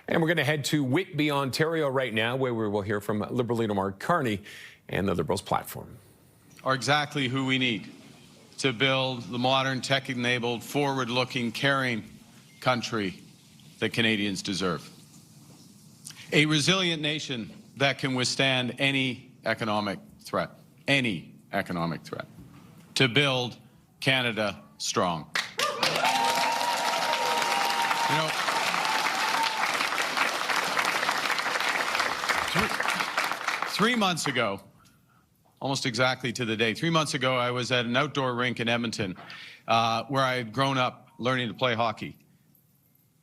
And we're going to head to Whitby, Ontario right now, where we will hear from Liberal Leader Mark Carney and the Liberals platform. Are exactly who we need to build the modern, tech-enabled, forward-looking, caring country that Canadians deserve. A resilient nation that can withstand any economic threat, to build Canada strong. You know, 3 months ago, almost exactly to the day, 3 months ago, I was at an outdoor rink in Edmonton where I had grown up learning to play hockey.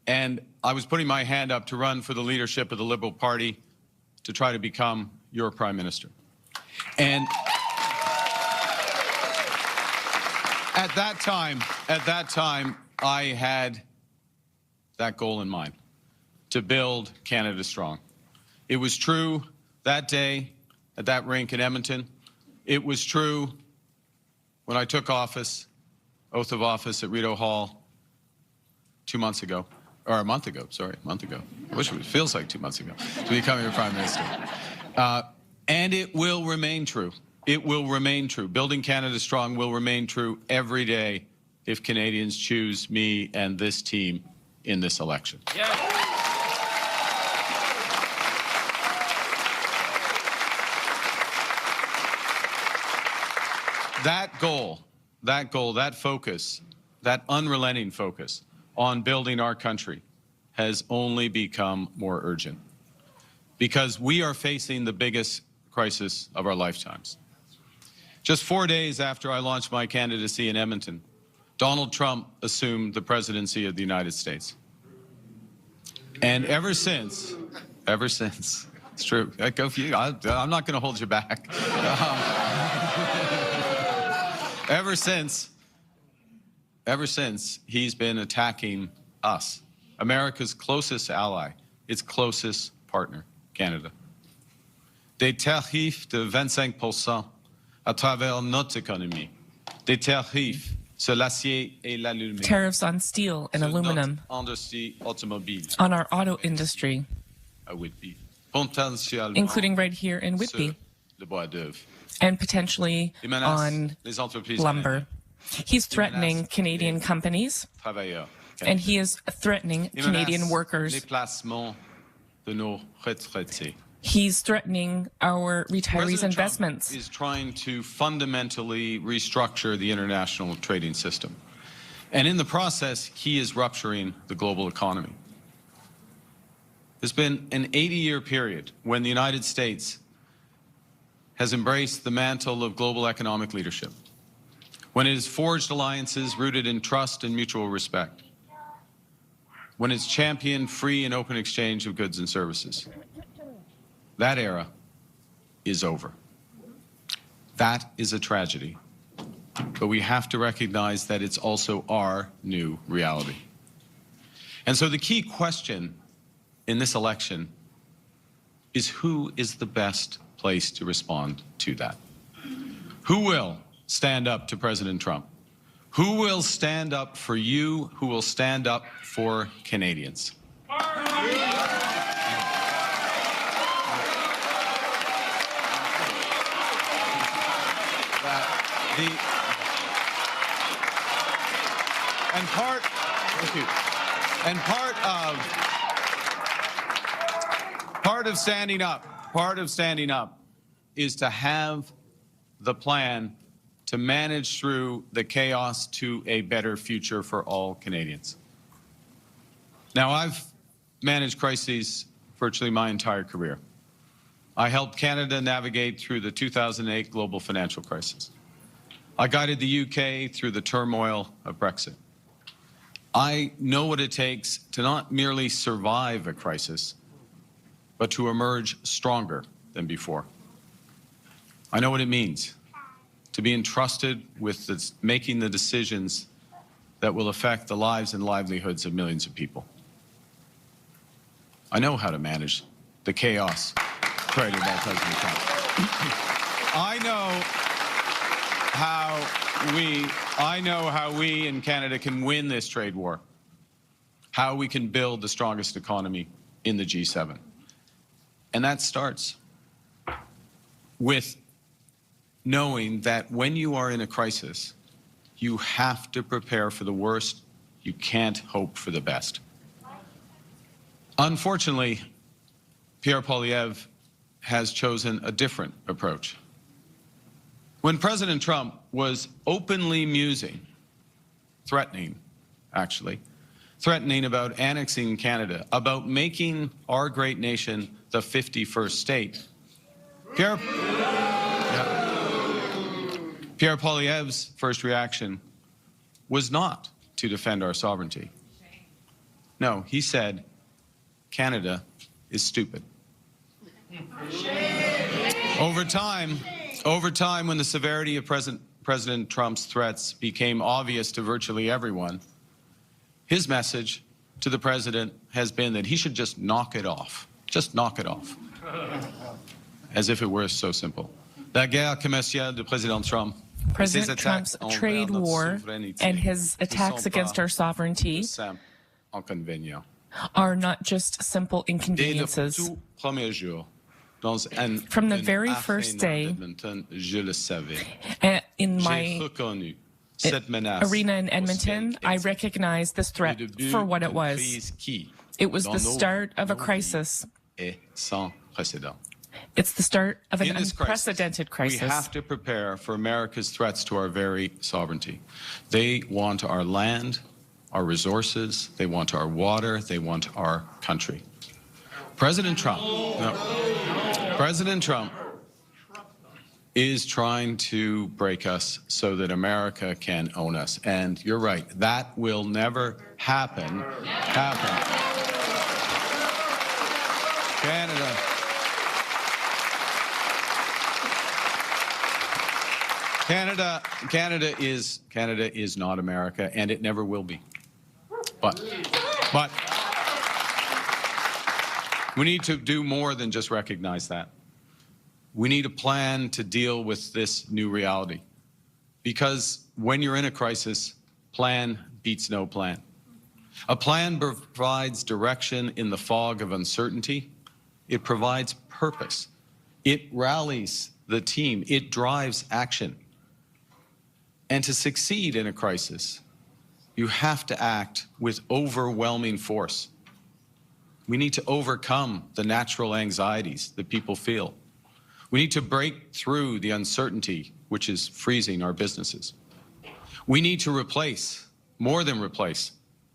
And I was putting my hand up to run for the leadership of the Liberal Party to try to become your Prime Minister. And at that time, I had that goal in mind, to build Canada strong. It was true that day at that rink in Edmonton. It was true when I took office, oath of office at Rideau Hall 2 months ago, or a month ago. I wish it feels like 2 months ago, to become your Prime Minister. And it will remain true. It will remain true. Building Canada strong will remain true every day if Canadians choose me and this team in this election. Yeah. That focus, that unrelenting focus on building our country has only become more urgent because we are facing the biggest crisis of our lifetimes. Just 4 days after I launched my candidacy in Edmonton, Donald Trump assumed the presidency of the United States. And ever since, it's true, go for you, I'm not going to hold you back. Ever since, he's been attacking us, America's closest ally, its closest partner, Canada. Des tarifs de 25% à travers notre économie. Des tarifs sur l'acier et l'aluminium. Tariffs on steel and aluminum, on our auto industry, including right here in Whitby, and potentially on lumber. He's threatening Canadian companies, and he is threatening Canadian workers. He's threatening our retirees' investments. Trump is trying to fundamentally restructure the international trading system. And in the process, he is rupturing the global economy. There's been an 80-year period when the United States has embraced the mantle of global economic leadership, when it has forged alliances rooted in trust and mutual respect, when it's championed free and open exchange of goods and services. That era is over. That is a tragedy. But we have to recognize that it's also our new reality. And so the key question in this election is who is the best place to respond to that? Who will stand up to President Trump? Who will stand up for you? Who will stand up for Canadians? Part of standing up is to have the plan to manage through the chaos to a better future for all Canadians. Now, I've managed crises virtually my entire career. I helped Canada navigate through the 2008 global financial crisis. I guided the UK through the turmoil of Brexit. I know what it takes to not merely survive a crisis, but to emerge stronger than before. I know what it means to be entrusted with making the decisions that will affect the lives and livelihoods of millions of people. I know how to manage the chaos created by President Trump. I know how we in Canada can win this trade war, how we can build the strongest economy in the G7. And that starts with knowing that when you are in a crisis, you have to prepare for the worst. You can't hope for the best. Unfortunately, Pierre Poilievre has chosen a different approach. When President Trump was openly musing, threatening about annexing Canada, about making our great nation the 51st state, Pierre Poilievre's first reaction was not to defend our sovereignty. No, he said, Canada is stupid. Over time, when the severity of President Trump's threats became obvious to virtually everyone, his message to the president has been that he should just knock it off. Just knock it off. As if it were so simple. La guerre commerciale de President Trump. President Trump's trade war and his attacks against our sovereignty are not just simple inconveniences. From the very first day, in my arena in Edmonton, I recognized this threat for what it was. It was the start of a crisis. It's the start of an unprecedented crisis. We have to prepare for America's threats to our very sovereignty. They want our land, our resources, they want our water, they want our country. President Trump is trying to break us so that America can own us. And you're right, that will never happen. Canada is not America, and it never will be. But we need to do more than just recognize that. We need a plan to deal with this new reality. Because when you're in a crisis, plan beats no plan. A plan provides direction in the fog of uncertainty. It provides purpose. It rallies the team. It drives action. And to succeed in a crisis, you have to act with overwhelming force. We need to overcome the natural anxieties that people feel. We need to break through the uncertainty which is freezing our businesses. We need to replace, more than replace,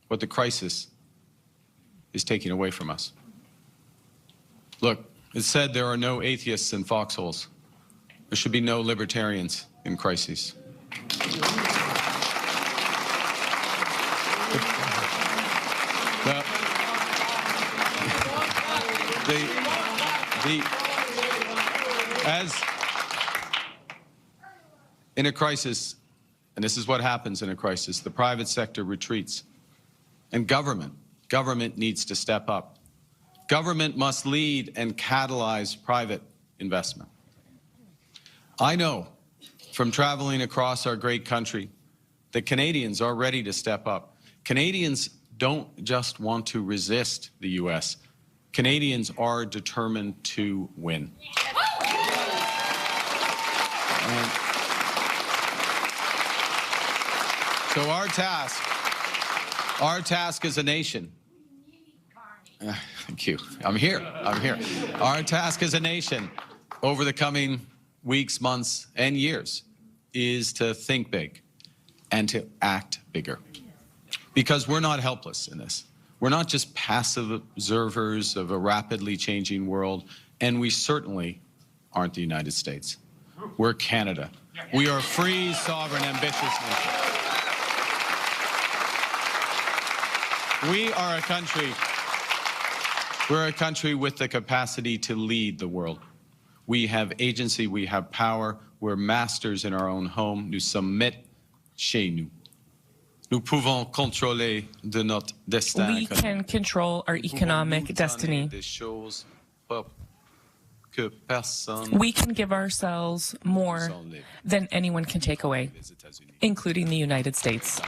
what the crisis is taking away from us. Look, it's said there are no atheists in foxholes. There should be no libertarians in crises. As in a crisis, and this is what happens in a crisis, the private sector retreats. And government needs to step up. Government must lead and catalyze private investment. I know from traveling across our great country that Canadians are ready to step up. Canadians don't just want to resist the U.S. Canadians are determined to win. And so our task as a nation, thank you, I'm here. Our task as a nation over the coming weeks, months, and years is to think big and to act bigger. Because we're not helpless in this. We're not just passive observers of a rapidly changing world, and we certainly aren't the United States. We're Canada. We are a free, sovereign, ambitious nation. We're a country with the capacity to lead the world. We have agency, we have power, we're masters in our own home. Nous sommes maîtres chez nous. Nous pouvons contrôler de notre destin. We can control our economic destiny. We can give ourselves more than anyone can take away, including the United States.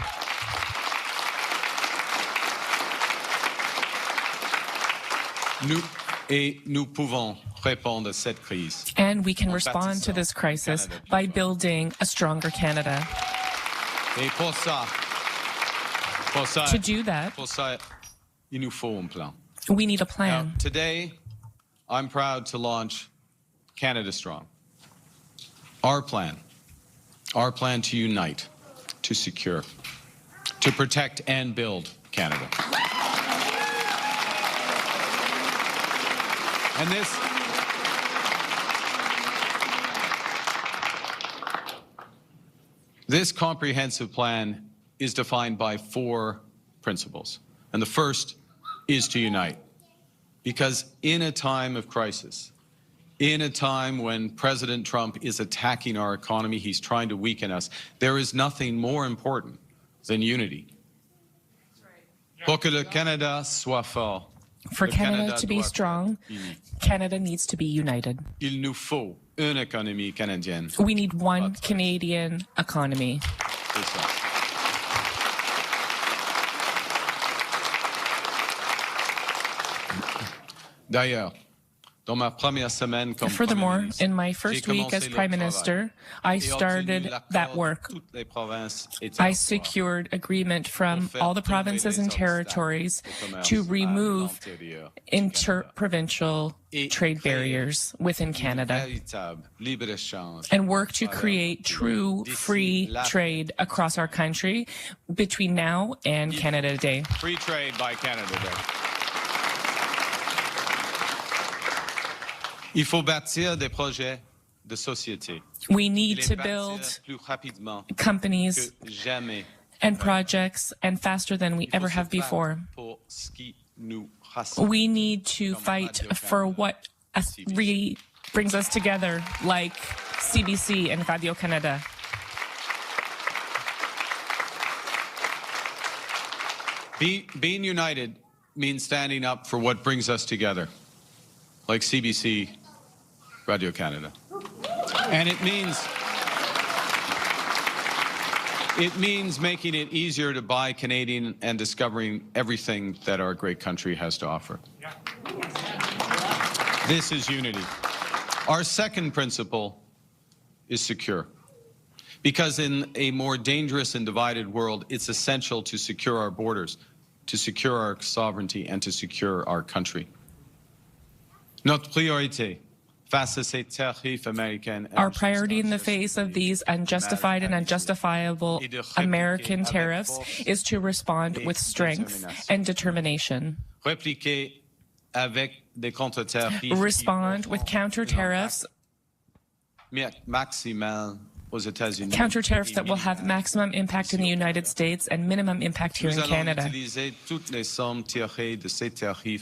Nous pouvons répondre à cette crise. And we can respond to this crisis by building a stronger Canada. Et pour ça, to do that, il nous faut un plan. We need a plan. Now, today, I'm proud to launch Canada Strong. Our plan to unite, to secure, to protect and build Canada. And this comprehensive plan is defined by 4 principles. And the first is to unite. Because in a time of crisis, in a time when President Trump is attacking our economy, he's trying to weaken us, there is nothing more important than unity. Pour que le Canada soit fort. For Canada to be strong, Canada needs to be united. Il nous faut une économie canadienne. We need one Canadian economy. D'ailleurs, dans ma première semaine comme Furthermore, in my first week as Prime Minister, I started that work. I secured agreement from all the provinces and territories to remove interprovincial trade barriers within Canada and work to create true free trade across our country between now and Canada Day. Free trade by Canada Day. Il faut bâtir des projets de société. We need to build companies and projects and faster than we ever have before. We need to fight for what brings us together, like CBC and Radio-Canada. Being united means standing up for what brings us together, like CBC, Radio-Canada. And it means making it easier to buy Canadian and discovering everything that our great country has to offer. This is unity. Our second principle is secure. Because in a more dangerous and divided world, it's essential to secure our borders, to secure our sovereignty, and to secure our country. Notre priorité. Our priority in the face of these unjustified and unjustifiable American tariffs is to respond with strength and determination. Respond with counter tariffs that will have maximum impact in the United States and minimum impact here in Canada.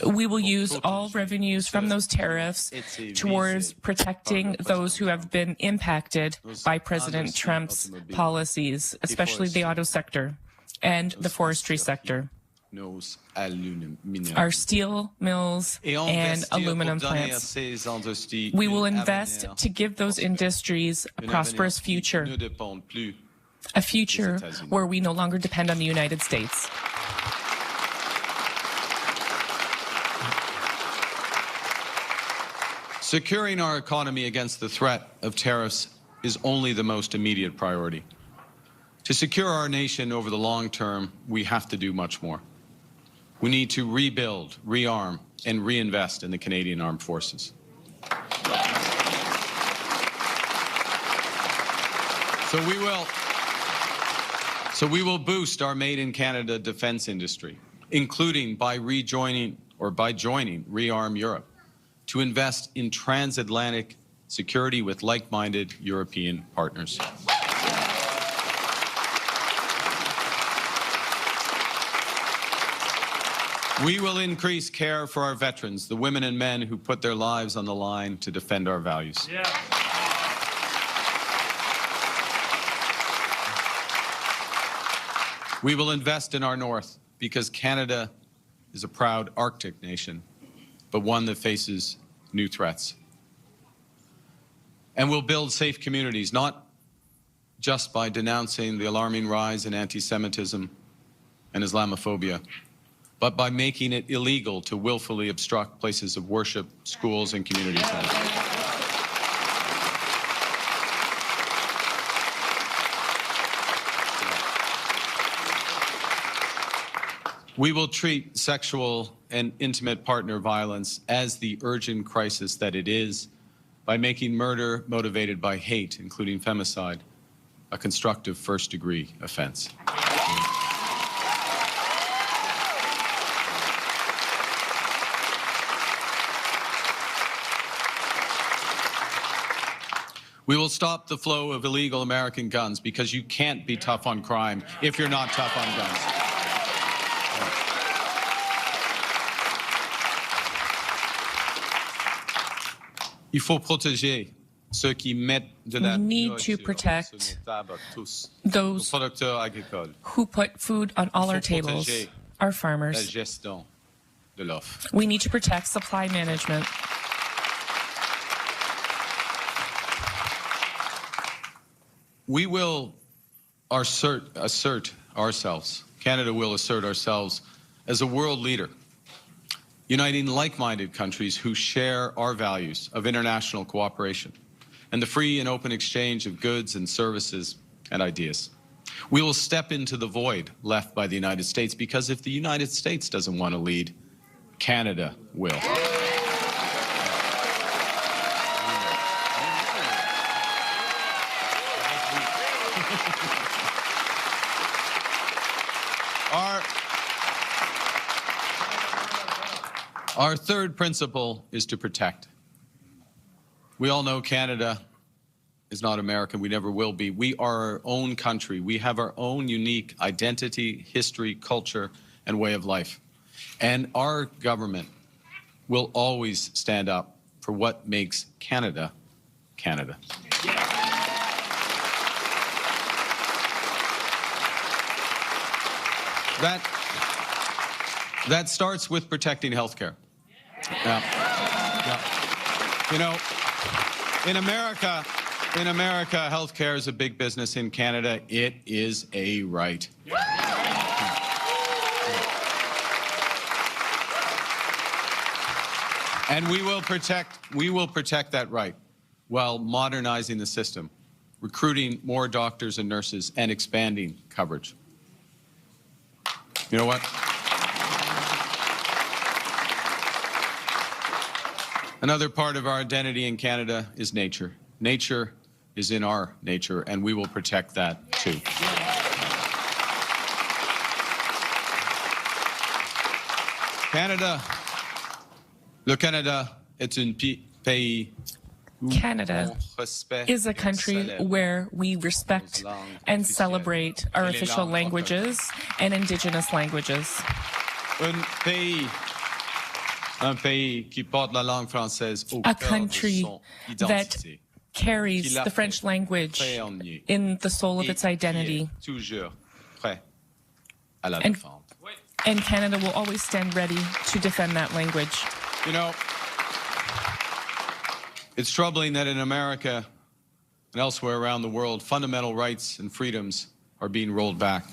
We will use all revenues from those tariffs towards protecting those who have been impacted by President Trump's policies, especially the auto sector and the forestry sector, our steel mills and aluminum plants. We will invest to give those industries a prosperous future, a future where we no longer depend on the United States. Securing our economy against the threat of tariffs is only the most immediate priority. To secure our nation over the long term, we have to do much more. We need to rebuild, rearm, and reinvest in the Canadian Armed Forces. So we will boost our Made in Canada defense industry, including by joining Rearm Europe, to invest in transatlantic security with like-minded European partners. We will increase care for our veterans, the women and men who put their lives on the line to defend our values. Yeah. We will invest in our North because Canada is a proud Arctic nation, but one that faces new threats. And we'll build safe communities, not just by denouncing the alarming rise in anti-Semitism and Islamophobia, but by making it illegal to willfully obstruct places of worship, schools, and community centers. We will treat sexual and intimate partner violence as the urgent crisis that it is by making murder motivated by hate, including femicide, a constructive first-degree offense. We will stop the flow of illegal American guns because you can't be tough on crime if you're not tough on guns. Il faut protéger ceux qui mettent de la nourriture sur la table à tous, those producteurs agricoles, who put food on all our tables, our farmers. La gestion de l'offre. We need to protect supply management. We will assert ourselves, Canada will assert ourselves as a world leader, uniting like-minded countries who share our values of international cooperation and the free and open exchange of goods and services and ideas. We will step into the void left by the United States because if the United States doesn't want to lead, Canada will. Our third principle is to protect. We all know Canada is not American. We never will be. We are our own country. We have our own unique identity, history, culture, and way of life. And our government will always stand up for what makes Canada, Canada. That starts with protecting healthcare. You know, in America, healthcare is a big business. In Canada, it is a right. And we will protect that right while modernizing the system, recruiting more doctors and nurses, and expanding coverage. You know what? Another part of our identity in Canada is nature. Nature is in our nature, and we will protect that too. Le Canada est un pays. Canada is a country where we respect and celebrate our official languages and Indigenous languages. Un pays qui porte la langue française au a cœur country de son that identité. carries the French language in the soul of its identity. Toujours prêt à la And- défendre. And Canada will always stand ready to defend that language. You know, it's troubling that in America and elsewhere around the world, fundamental rights and freedoms are being rolled back.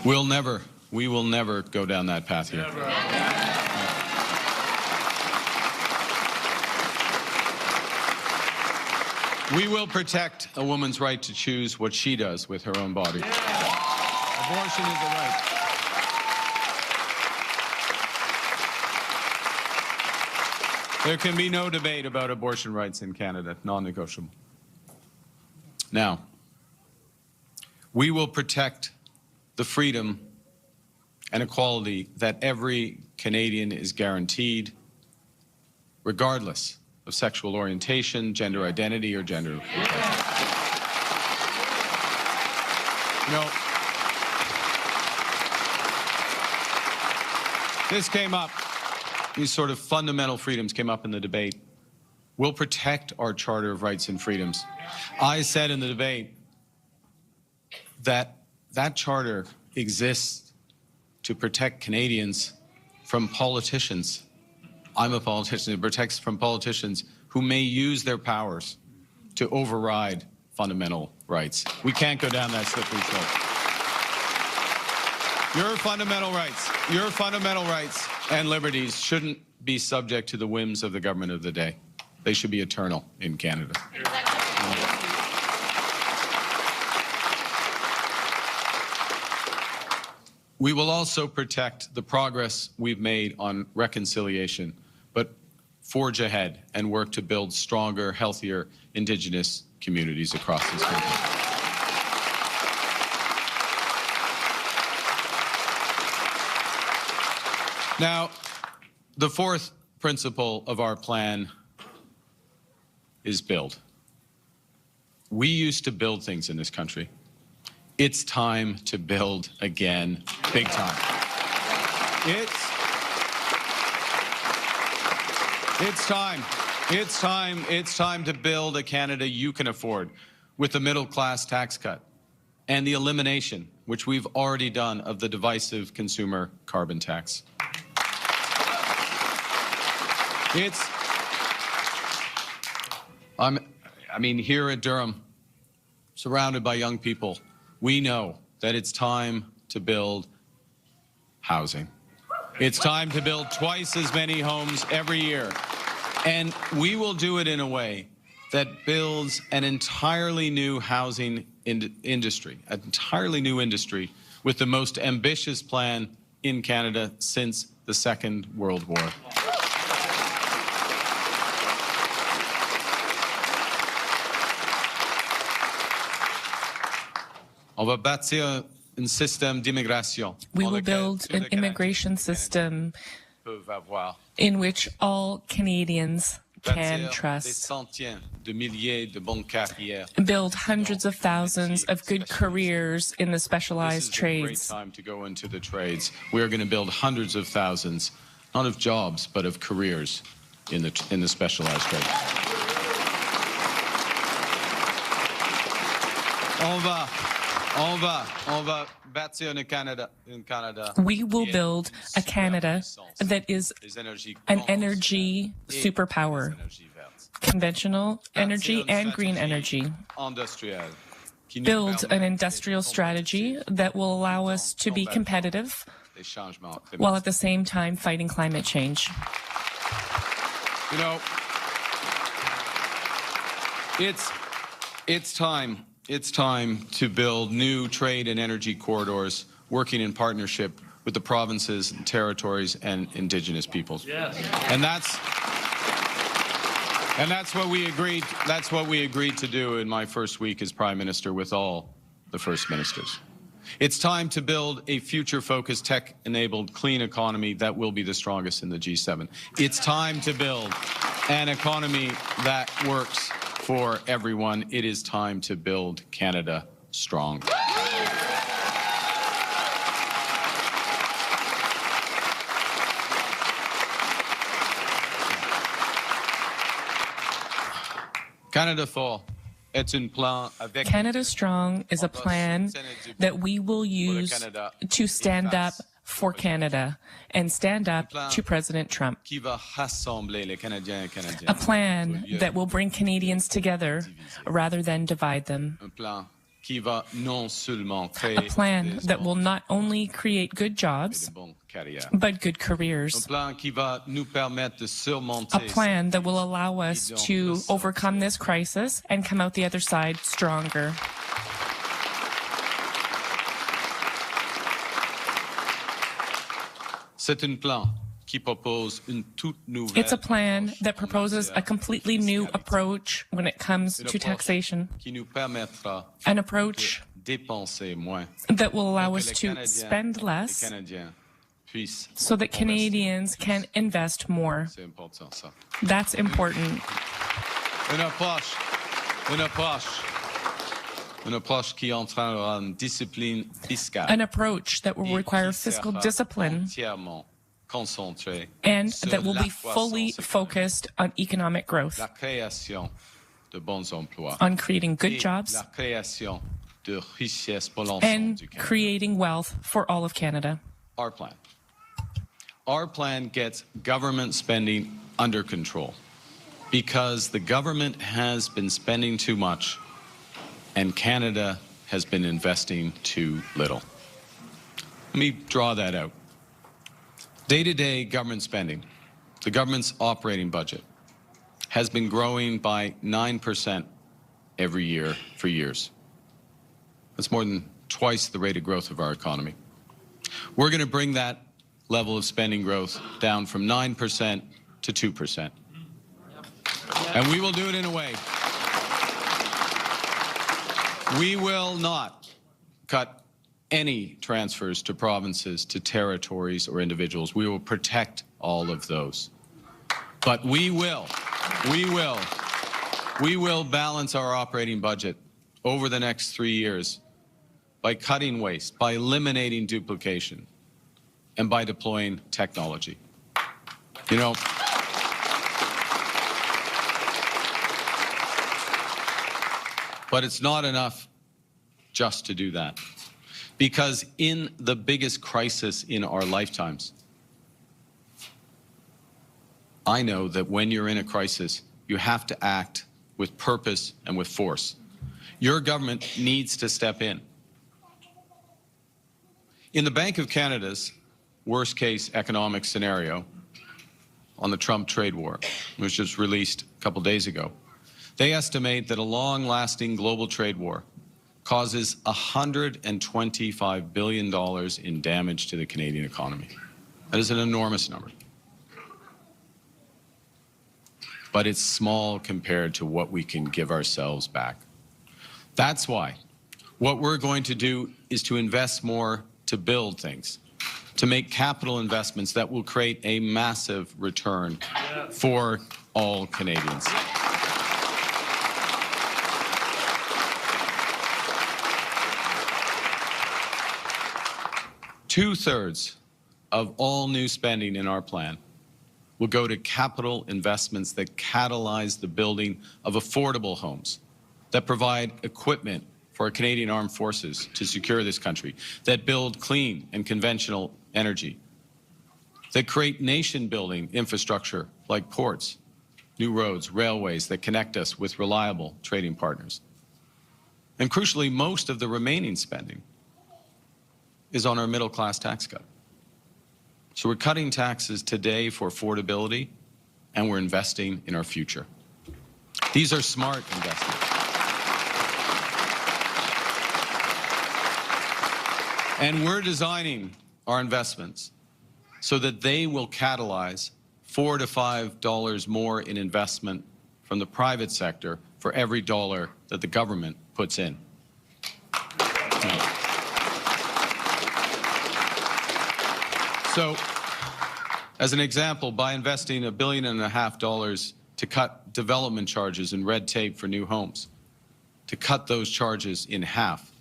We will never go down that path here. We will protect a woman's right to choose what she does with her own body. Abortion is a right. There can be no debate about abortion rights in Canada, non-negotiable. Now, we will protect the freedom and equality that every Canadian is guaranteed, regardless of sexual orientation, gender identity, or gender. You know, this came up, these sort of fundamental freedoms came up in the debate. We'll protect our Charter of Rights and Freedoms. I said in the debate that that charter exists to protect Canadians from politicians. I'm a politician. It protects from politicians who may use their powers to override fundamental rights. We can't go down that slippery slope. Your fundamental rights and liberties shouldn't be subject to the whims of the government of the day. They should be eternal in Canada. We will also protect the progress we've made on reconciliation, but forge ahead and work to build stronger, healthier Indigenous communities across this country. Now, the fourth principle of our plan is build. We used to build things in this country. It's time to build again, big time. It's time to build a Canada you can afford, with the middle class tax cut and the elimination, which we've already done, of the divisive consumer carbon tax. Here at Durham, surrounded by young people, we know that it's time to build housing. It's time to build twice as many homes every year. And we will do it in a way that builds an entirely new housing industry, an entirely new industry with the most ambitious plan in Canada since the Second World War. On va bâtir un système d'immigration. We will build an immigration system in which all Canadians can trust. Build hundreds of thousands of good careers in the specialized trades. This is a great time to go into the trades. We are going to build hundreds of thousands, not of jobs, but of careers in the specialized trades. We will build a Canada that is an energy superpower, conventional energy and green energy. Build an industrial strategy that will allow us to be competitive while at the same time fighting climate change. You know, it's time to build new trade and energy corridors, working in partnership with the provinces and territories and Indigenous peoples. Yes. And that's what we agreed. That's what we agreed to do in my first week as Prime Minister with all the First Ministers. It's time to build a future-focused, tech-enabled, clean economy that will be the strongest in the G7. It's time to build an economy that works for everyone. It is time to build Canada strong. Canada Strong is a plan that we will use to stand up for Canada and stand up to President Trump. A plan that will bring Canadians together rather than divide them. A plan that will not only create good jobs, but good careers. A plan that will allow us to overcome this crisis and come out the other side stronger. It's a plan that proposes a completely new approach when it comes to taxation. An approach that will allow us to spend less so that Canadians can invest more. That's important. An approach that will require fiscal discipline and that will be fully focused on economic growth, on creating good jobs and creating wealth for all of Canada. Our plan gets government spending under control because the government has been spending too much and Canada has been investing too little. Let me draw that out. Day-to-day government spending, the government's operating budget, has been growing by 9% every year for years. That's more than twice the rate of growth of our economy. We're going to bring that level of spending growth down from 9% to 2%. And we will do it in a way. We will not cut any transfers to provinces, to territories, or individuals. We will protect all of those. But we will balance our operating budget over the next 3 years by cutting waste, by eliminating duplication, and by deploying technology. You know, but it's not enough just to do that. Because in the biggest crisis in our lifetimes, I know that when you're in a crisis, you have to act with purpose and with force. Your government needs to step in. In the Bank of Canada's worst-case economic scenario on the Trump trade war, which was released a couple days ago, they estimate that a long-lasting global trade war causes $125 billion in damage to the Canadian economy. That is an enormous number. But it's small compared to what we can give ourselves back. That's why what we're going to do is to invest more to build things, to make capital investments that will create a massive return for all Canadians. Two-thirds of all new spending in our plan will go to capital investments that catalyze the building of affordable homes, that provide equipment for our Canadian Armed Forces to secure this country, that build clean and conventional energy, that create nation-building infrastructure like ports, new roads, railways that connect us with reliable trading partners. And crucially, most of the remaining spending is on our middle-class tax cut. So we're cutting taxes today for affordability, and we're investing in our future. These are smart investments. And we're designing our investments so that they will catalyze $4 to $5 more in investment from the private sector for every dollar that the government puts in. So, as an example, by investing $1.5 billion to cut development charges and red tape for new homes, to cut those charges in half,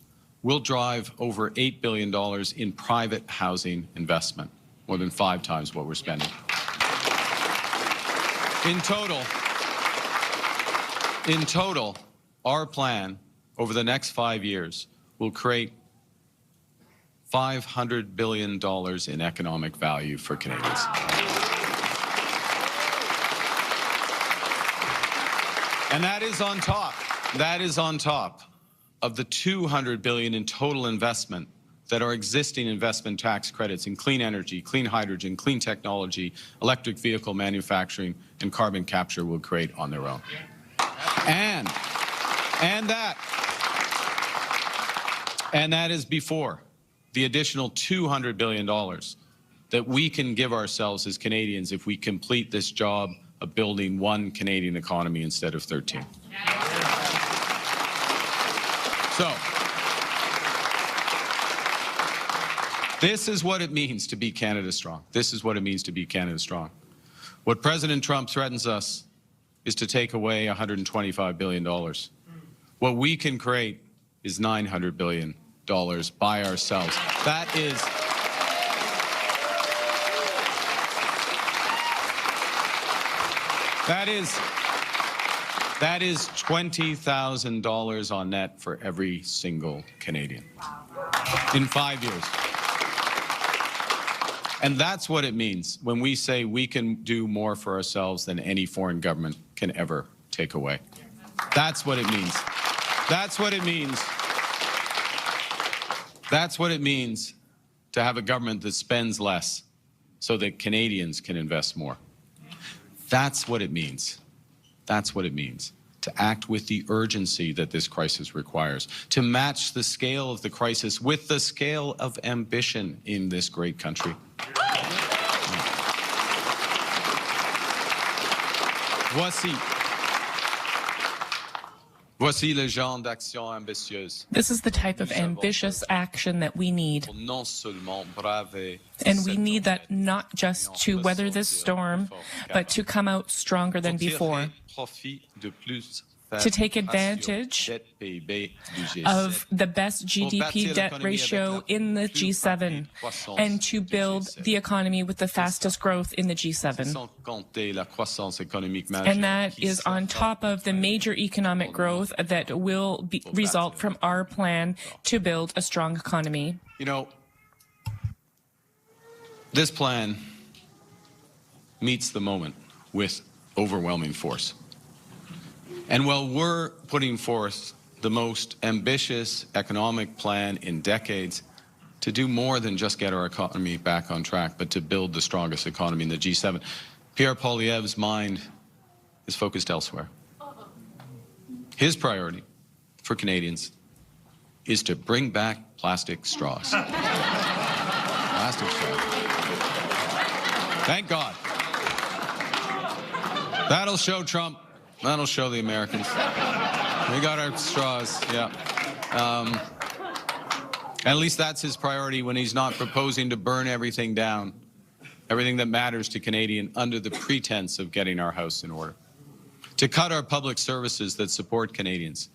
we'll drive over $8 billion in private housing investment, more than 5 times what we're spending. In total, our plan over the next 5 years will create $500 billion in economic value for Canadians. And that is on top of the $200 billion in total investment that our existing investment tax credits in clean energy, clean hydrogen, clean technology, electric vehicle manufacturing, and carbon capture will create on their own. And that is before the additional $200 billion that we can give ourselves as Canadians if we complete this job of building one Canadian economy instead of 13. So, this is what it means to be Canada strong. This is what it means to be Canada strong. What President Trump threatens us is to take away $125 billion. What we can create is $900 billion by ourselves. That is $20,000 on net for every single Canadian in 5 years. And that's what it means when we say we can do more for ourselves than any foreign government can ever take away. That's what it means. That's what it means. That's what it means to have a government that spends less so that Canadians can invest more. That's what it means. That's what it means. To act with the urgency that this crisis requires, to match the scale of the crisis with the scale of ambition in this great country. Voici le genre d'action ambitieuse. This is the type of ambitious action that we need. And we need that not just to weather this storm, but to come out stronger than before. To take advantage of the best GDP debt ratio in the G7 and to build the economy with the fastest growth in the G7. And that is on top of the major economic growth that will result from our plan to build a strong economy. You know, this plan meets the moment with overwhelming force. And while we're putting forth the most ambitious economic plan in decades to do more than just get our economy back on track, but to build the strongest economy in the G7, Pierre Poilievre's mind is focused elsewhere. His priority for Canadians is to bring back plastic straws. Plastic straws. Thank God. That'll show Trump. That'll show the Americans. We got our straws, yeah. At least that's his priority when he's not proposing to burn everything down, everything that matters to Canadian under the pretense of getting our house in order. To cut our public services that support Canadians.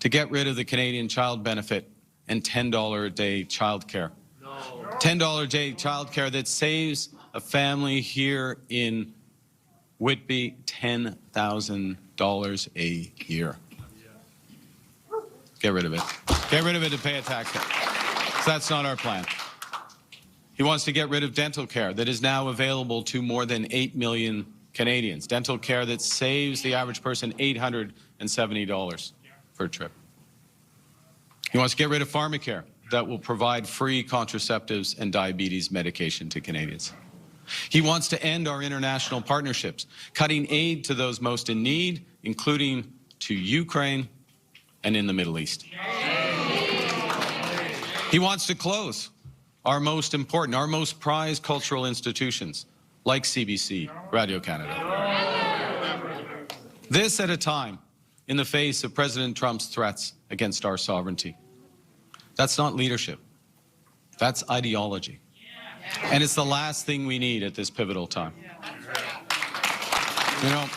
To get rid of the Canadian child benefit and $10 a day childcare. $10 a day childcare that saves a family here in Whitby $10,000 a year. Get rid of it. Get rid of it to pay a tax cut. So that's not our plan. He wants to get rid of dental care that is now available to more than 8 million Canadians. Dental care that saves the average person $870 for a trip. He wants to get rid of pharmacare that will provide free contraceptives and diabetes medication to Canadians. He wants to end our international partnerships, cutting aid to those most in need, including to Ukraine and in the Middle East. He wants to close our most important, our most prized cultural institutions, like CBC, Radio-Canada. This at a time in the face of President Trump's threats against our sovereignty. That's not leadership. That's ideology. And it's the last thing we need at this pivotal time. You know,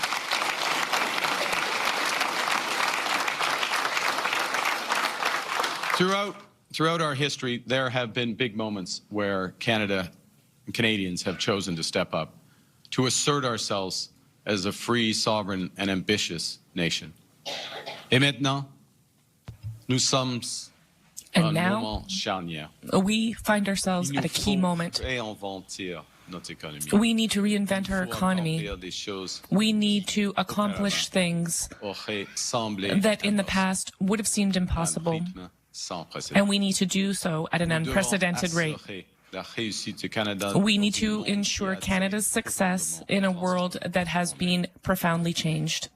throughout our history, there have been big moments where Canada and Canadians have chosen to step up, to assert ourselves as a free, sovereign, and ambitious nation. Et maintenant, nous sommes and now, we find ourselves at a key moment. We need to reinvent our economy. We need to accomplish things that in the past would have seemed impossible. And we need to do so at an unprecedented rate. We need to ensure Canada's success in a world that has been profoundly changed.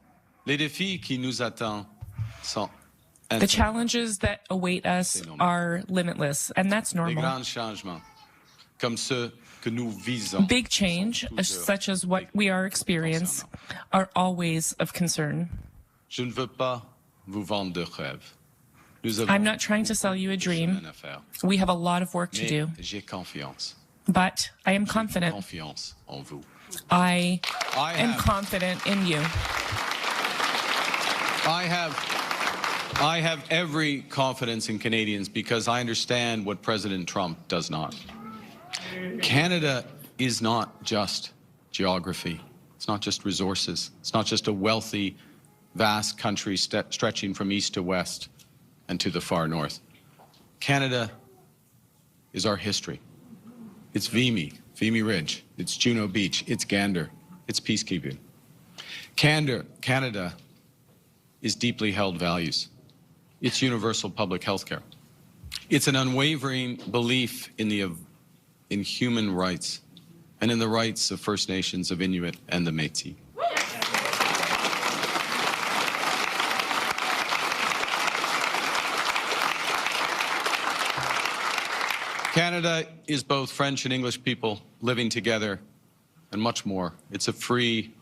The challenges that await us are limitless, and that's normal. Big change, such as what we are experiencing, are always of concern. I'm not trying to sell you a dream. We have a lot of work to do. But I am confident. I am confident in you. I have every confidence in Canadians because I understand what President Trump does not. Canada is not just geography. It's not just resources. It's not just a wealthy, vast country stretching from east to west and to the far north. Canada is our history. It's Vimy Ridge. It's Juno Beach. It's Gander. It's peacekeeping. Canada is deeply held values. It's universal public health care. It's an unwavering belief in the in human rights and in the rights of First Nations, of Inuit and the Métis. Canada is both French and English people living together and much more. It's a free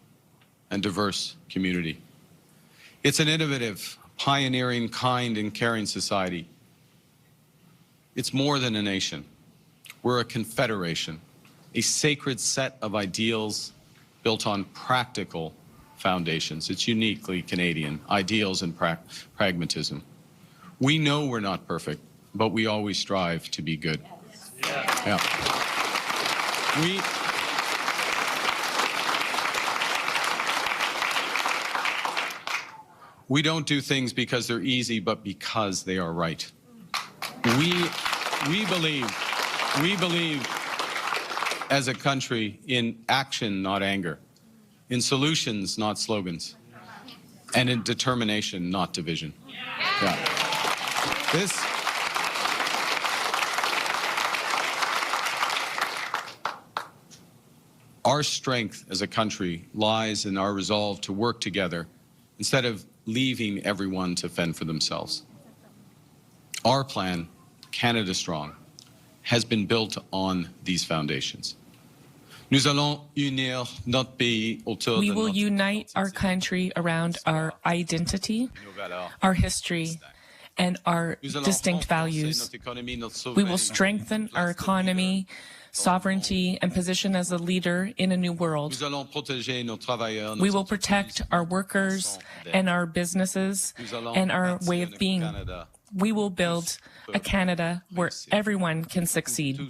and diverse community. It's an innovative, pioneering, kind and caring society. It's more than a nation. We're a confederation, a sacred set of ideals built on practical foundations. It's uniquely Canadian, ideals and pragmatism. We know we're not perfect, but we always strive to be good. Yeah. We don't do things because they're easy, but because they are right. We believe as a country in action, not anger, in solutions, not slogans, and in determination, not division. Yeah. Our strength as a country lies in our resolve to work together instead of leaving everyone to fend for themselves. Our plan, Canada Strong, has been built on these foundations. We will unite our country around our identity, our history, and our distinct values. We will strengthen our economy, sovereignty, and position as a leader in a new world. We will protect our workers and our businesses and our way of being. We will build a Canada where everyone can succeed,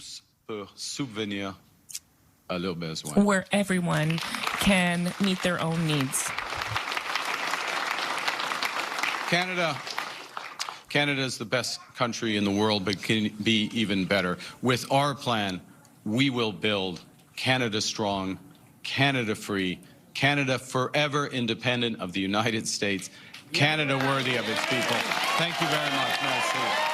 where everyone can meet their own needs. Canada is the best country in the world, but can be even better. With our plan, we will build Canada strong, Canada free, Canada forever independent of the United States, Canada worthy of its people. Thank you very much. Merci.